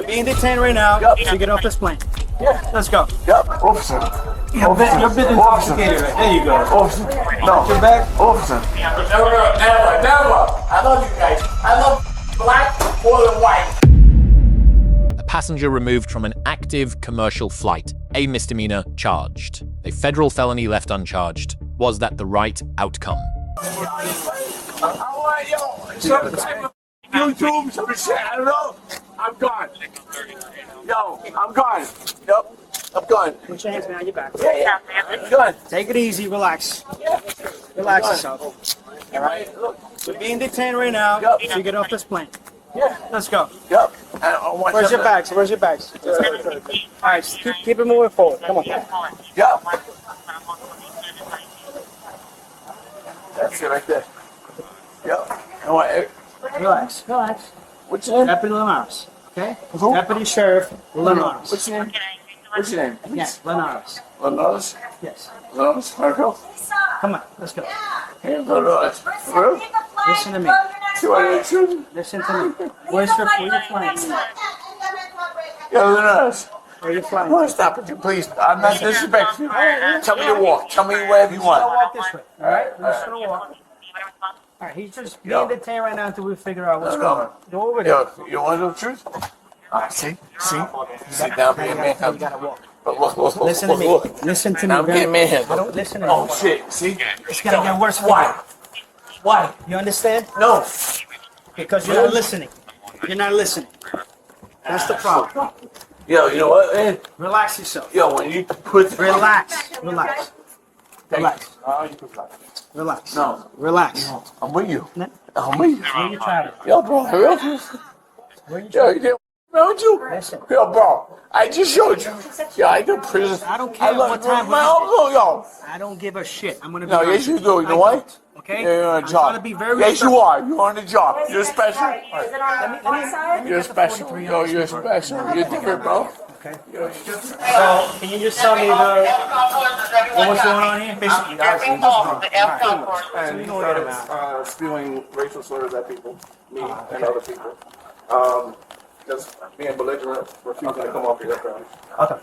being detained right now. Yep. So get off this plane. Yeah. Let's go. Yep. Officer. You're a bit intoxicated. Right? There you go. Officer. No. Your back. Officer. Never. I love you guys. I love black more than white. A passenger removed from an active commercial flight, a misdemeanor charged. A federal felony left uncharged. Was that the right outcome? Some type of YouTube, some shit. I don't know. I'm gone. Yo, I'm gone. Yep. I'm gone. Put your hands behind your back. Yeah. I'm gone. Take it easy. Relax. Yeah. Relax yourself. All right. Look. We're being detained right now. Yep. So get off this plane. Yeah. Let's go. Yep. Where's your bags? Where's your bags? All right. Keep it moving forward. Come on. Yep. That's it right there. Yep. Relax. Relax. What's your name? Deputy Linares. Okay? Who? Deputy Sheriff Linares. What's your name? What's your name? Yes, Linares. Linares? Yes. Linares? Marco? Come on. Let's go. Hey, Linares. Really? Listen to me. You want to shoot? Listen to me. Where you flying? Yo, Linares. Where you I flying? want to stop with you, please. I'm not disrespecting you. Tell me to walk. Tell me wherever you We're gonna want. walk this way. All right? We're just gonna walk. All right. He's just being detained right now until we figure out what's going on. Go over there. Yo, you want to know the truth? See? Sit down, be a man. You gotta walk. Look. Listen to me. Listen to me. I'm getting manhandled. Don't listen to me. Oh, shit. See? It's gonna get worse. Why? Why? You understand? No. Because you're not listening. You're not listening. That's the problem. Yo, you know what, man? Relax yourself. Yo, when you put... Relax. Relax. Relax. Relax. No. Relax. I'm with you. No. I'm with you. Where you traveling? Yo, bro, hurry up. Where you Yo, you didn't around you? Listen. Yo, bro, I just showed you. Yo, I do prison. I don't care what time my we uncle, yo. I don't give a shit. I'm gonna be No, honest yes, you with do. You know why? Okay? Yeah, you're on a I'm job. trying to be very Yes, respectful. you are. You're on the job. You're special. Let me You're get the special. 43 Yo, you're special. You're different, bro. Okay. So, can you just tell me what's going on here? Basically, And Spewing racial slurs at people, me and other people. Just being belligerent, refusing to come off the aircraft. Okay.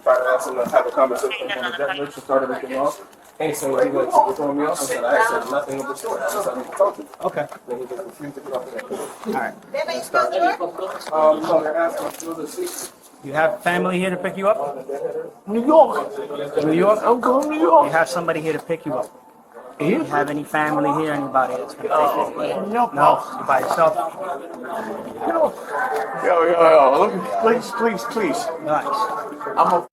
Tried to ask him to have a conversation when the jet to start everything off. He said he was throwing me off. I said I said nothing of the sort. I said I need to talk to you. Okay. Then he just refused to get off the aircraft. All right. So they're asking to do the seat. You have family here to pick you up? New York. New York? I'm going to New You York. have somebody here to pick you up? Do you have any family here? Anybody that's gonna Oh, take you? man. No, you by yourself. Yo. Look, please. Nice. I'm a...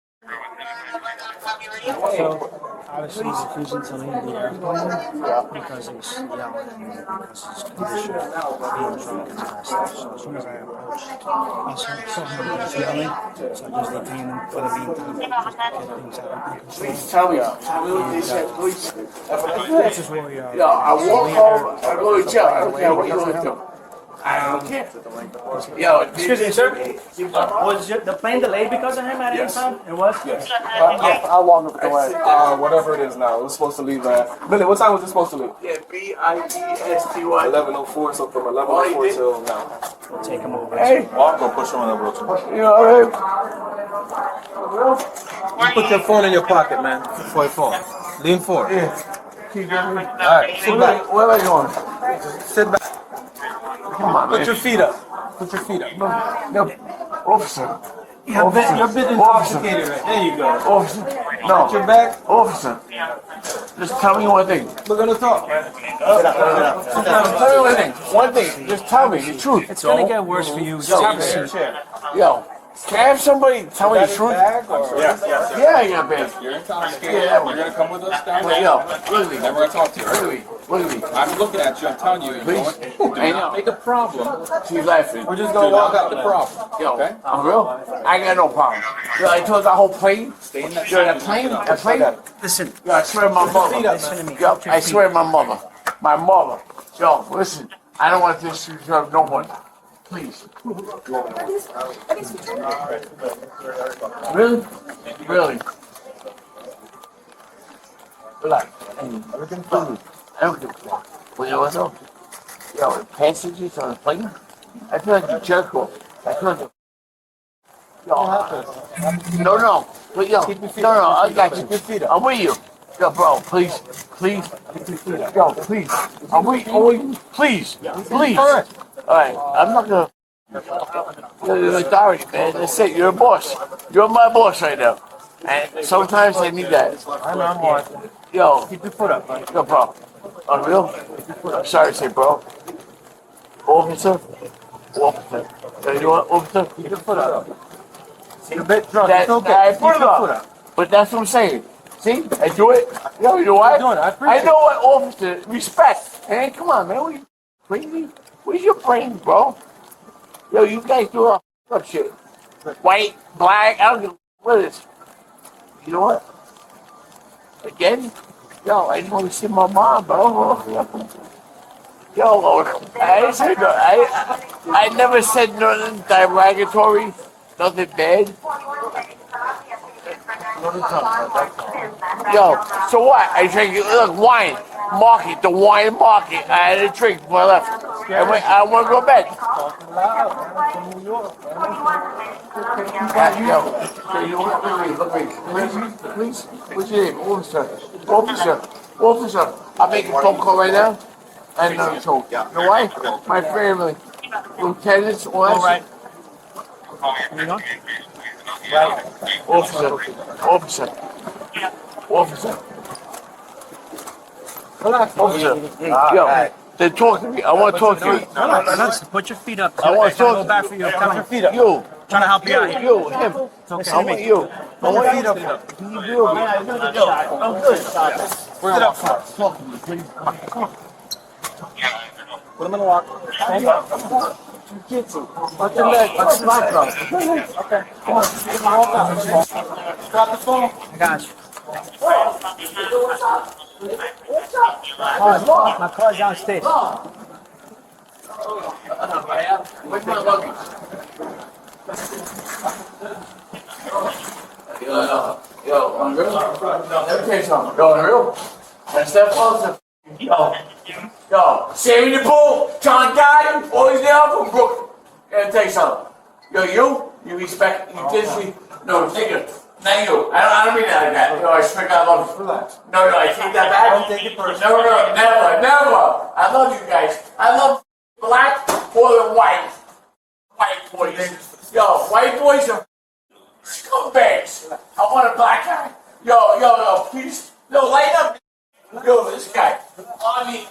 So, obviously, he's refusing to leave the airplane because he's yelling and because his condition of being drunk and all that stuff. So, as soon as I approached, I saw him was yelling, so I just detained him for the meantime. Just to get things out of control. Please tell me what they said, please. This is where we are. Yo, I walk home, I go to jail. I don't care what you want to do. I don't care. Yo, Excuse me, sir. Was the plane delayed because of him at any time? It was? Yes. How long of a delay? Whatever it is now. It was supposed to leave at... Billy, what time was it supposed to leave? Yeah, BIDSTY. 11:04, so from 11:04 till now. We'll take him over. Hey, I'll go push him on the road. you know what I Put your phone in your pocket, man, before you fall. Lean forward. mean? Yeah. Alright, sit back. Where am I going? Sit back. Come on, Put man. your feet up. Put your feet up. No, officer. You're a bit intoxicated, right? There you go. Officer. Your No. back. Officer. Just tell me one thing. We're gonna talk. Tell me one thing. One thing. Just tell me the truth. It's gonna get worse for you. Just have a seat. Yo, can I have somebody tell me the truth? Bag or... Yeah, I got bad. You're intoxicated. Yeah, You're gonna come with us down Yo, there. look at me. Never gonna talk to you. Look at me. Look at me. I'm looking at you. I'm telling you. You know what? Do I know. not make a problem. She's laughing. We're just gonna walk out the problem. Yo, Okay? I'm real. I ain't got no problem. Yo, I told the whole plane. Stay in that. Yo, that plane. Listen, Yo, I swear to my mother. listen to me. Yo, I swear to my mother. My mother. Yo, listen. I don't want this to disturb no one. Please. Really? Really? Relax. Everything's fine. I don't give a fuck. Well, you know what though? Yo, the passengers on the plane? I feel like a jerk off. I feel like a No. But yo, no, I got you. I'm with you. Yo, bro, please. Yo, please. I'm with you. Please. All right, I'm not gonna. You're the authority, man. That's it. You're a boss. You're my boss right now. And sometimes I need that. I know, I'm watching. Yo, Keep your foot up, man. yo, bro. Unreal? I'm sorry to say, bro. Officer. You know what, officer? Keep your foot up. You're a bit drunk. That, It's okay. I Keep put your it foot up. up. But that's what I'm saying. See, I do it. Yo, you know what? You're doing it. I appreciate I know what officer respect. Man, come on, man. What are you crazy? Where's your brain, bro? Yo, you guys do all up shit. White, black, I don't give what it is. You know what? Again? Yo, I just want to see my mom, bro. Yo, I never said nothing derogatory, nothing bad. Yo, so what? I drink wine, market, the wine market. I had a drink before I left. I want to go to bed. Yo, please, what's your name? Officer, I'm making a phone call right now. And so, you know why? My family, lieutenants, all that. Officer. Yo, they talk to me. I want to talk to you. Relax. Put your feet up. I want to talk go back for you. Put your feet up. You. Trying to help you out here. You, him. Okay. I want you. I want you to. Can you deal with me? Yo, I'm good. Sit up front. Talk to me, please. Come on. Put him in the locker. Watch your leg. Watch your leg, bro. Okay. Come on. Drop the phone. I got you. My car's downstairs. Where's my luggage? Yo, unreal? Let me tell you something. Yo, unreal? That's that close. Yo, saving the pool, John Guy, always there from Brooklyn. Let me tell you something. Yo, you respect, you disrespect. No, nigga. Not you. I don't mean that like that. Yo, I swear I love you. Relax. No, I take that back. Don't take it personal. No, never. I love you guys. I love black more than white. White boys. Yo, white boys are scumbags. I want a black guy. Yo, please. Yo, light up. Yo, this guy. Army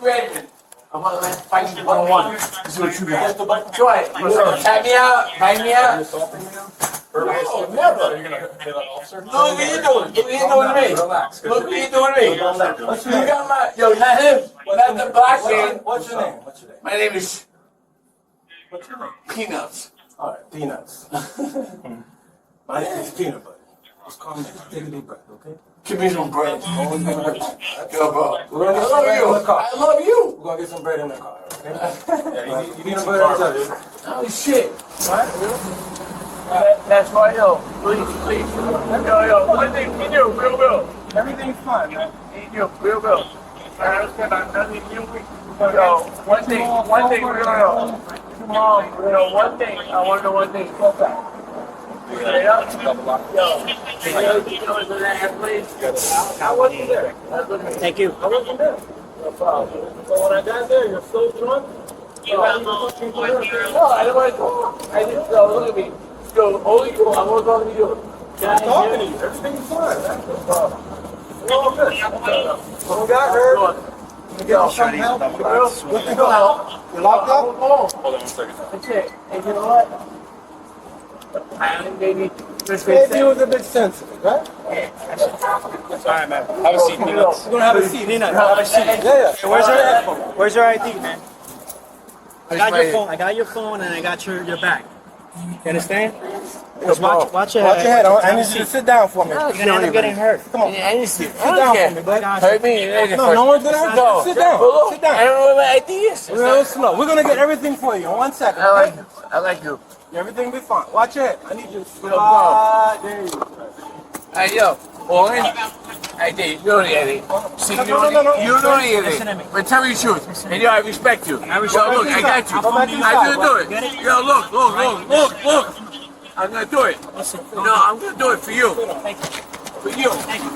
Redmond. I want to fight you 1-on-1. This is what you got. Try it. Tag me out. No, never. You're gonna hit an officer? Look what you doing. Look what you doing to me. Relax. Look what you doing to me. You got my, yo, not him. Not the black man. What's your name? My name is What's your name? Peanuts. Alright, Peanuts. My name is Peanut Butter. Just calm down. Take a deep breath, okay? Give me some bread. Always gonna hurt you. Yo, bro. We're gonna get I some love bread you. in the car. I love you. We're gonna get some bread in the car, okay? Yeah, you need a bread in the car. Oh, shit. What? That's why, yo. Please. Yo. One thing you do, real. Everything's fine, man. You, real. I understand I'm nothing you. Yo, one thing, real. Come on, yo, one thing. I want to know one thing. What's that? I wasn't there. Thank you. I wasn't there. No problem. So when I got there, you're so drunk. No, I didn't want to talk. I didn't. Yo, look at me. Yo, only you. I want to talk to you. I'm talking to you. Everything's fine, man. No problem. All good. We got hurt. Yo, Some help. what you doing? You locked up? Hold Hold on 1 second. That's it. And you know what? I think maybe Maybe it was a bit sensitive, right? Alright, man. Have a seat, Peanuts. You're gonna have a seat. Peanuts, have a seat. Yeah. Where's your ID, man? I got your phone and I got your bag. You understand? Just watch your head. I need you to sit down for me. You're gonna end up getting hurt. Come on. I just sit down for me, bud. Hurt me. No one's gonna hurt you. Sit down. Sit I down. don't know what my ID is. We're gonna get everything for you in 1 second. Okay? I like you. Everything be fine. Watch your head. I need you to bro. there you go. Hey, yo, Owen. I did. You know the ID. See, you know the ID. But tell me the truth. And yo, I respect you. Yo, look, I got you. I do it. Yo, look. I'm gonna do it. No, I'm gonna do it for you. For you.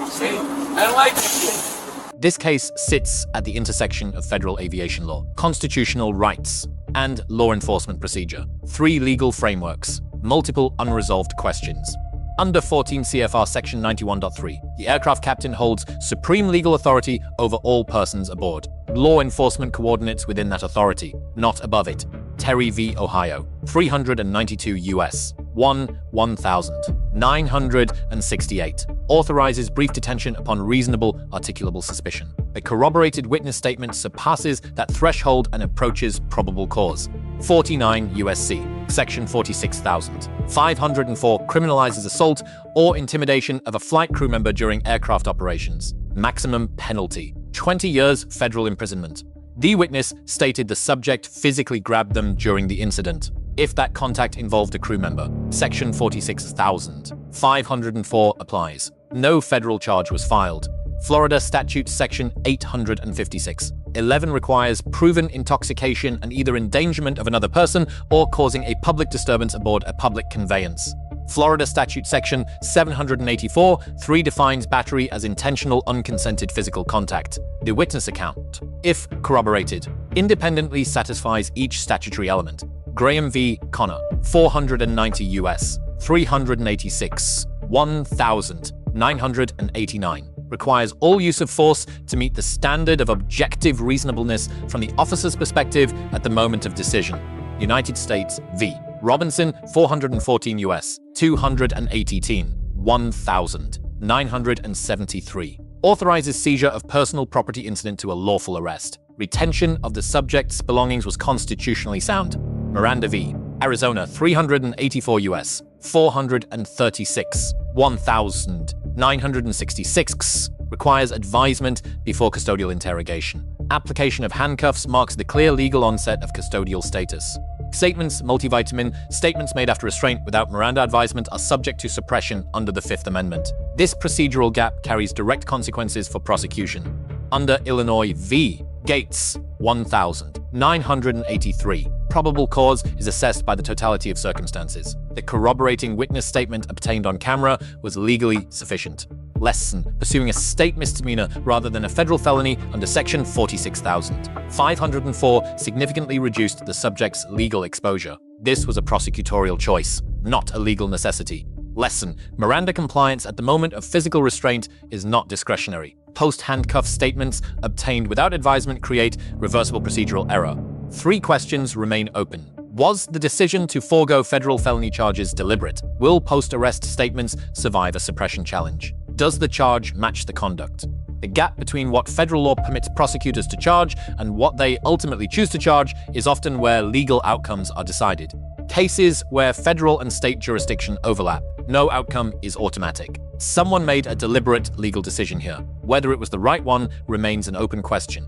See? I don't like it. This case sits at the intersection of federal aviation law, constitutional rights, and law enforcement procedure. 3 legal frameworks, multiple unresolved questions. Under 14 CFR Section 91.3, the aircraft captain holds supreme legal authority over all persons aboard. Law enforcement coordinates within that authority, not above it. Terry v. Ohio, 392 U.S. 1968, authorizes brief detention upon reasonable articulable suspicion. A corroborated witness statement surpasses that threshold and approaches probable cause. 49 U.S.C. Section 46,504 criminalizes assault or intimidation of a flight crew member during aircraft operations. Maximum penalty, 20 years federal imprisonment. The witness stated the subject physically grabbed them during the incident, if that contact involved a crew member. Section 46,504 applies. No federal charge was filed. Florida Statute Section 856. 11 requires proven intoxication and either endangerment of another person or causing a public disturbance aboard a public conveyance. Florida Statute Section 784, 3 defines battery as intentional unconsented physical contact. The witness account, if corroborated, independently satisfies each statutory element. Graham v. Connor, 490 U.S. 386, 1989, requires all use of force to meet the standard of objective reasonableness from the officer's perspective at the moment of decision. United States v. Robinson, 414 U.S. 218, 1973, authorizes seizure of personal property incident to a lawful arrest. Retention of the subject's belongings was constitutionally sound. Miranda v. Arizona, 384 U.S. 436, 1966, requires advisement before custodial interrogation. Application of handcuffs marks the clear legal onset of custodial status. Statements, multivitamin, statements made after restraint without Miranda advisement are subject to suppression under the Fifth Amendment. This procedural gap carries direct consequences for prosecution. Under Illinois v. Gates, 1983, probable cause is assessed by the totality of circumstances. The corroborating witness statement obtained on camera was legally sufficient. Lesson: pursuing a state misdemeanor rather than a federal felony under Section 46,504 significantly reduced the subject's legal exposure. This was a prosecutorial choice, not a legal necessity. Lesson: Miranda compliance at the moment of physical restraint is not discretionary. Post-handcuff statements obtained without advisement create reversible procedural error. 3 questions remain open. Was the decision to forego federal felony charges deliberate? Will post-arrest statements survive a suppression challenge? Does the charge match the conduct? The gap between what federal law permits prosecutors to charge and what they ultimately choose to charge is often where legal outcomes are decided. Cases where federal and state jurisdiction overlap, no outcome is automatic. Someone made a deliberate legal decision here. Whether it was the right one remains an open question.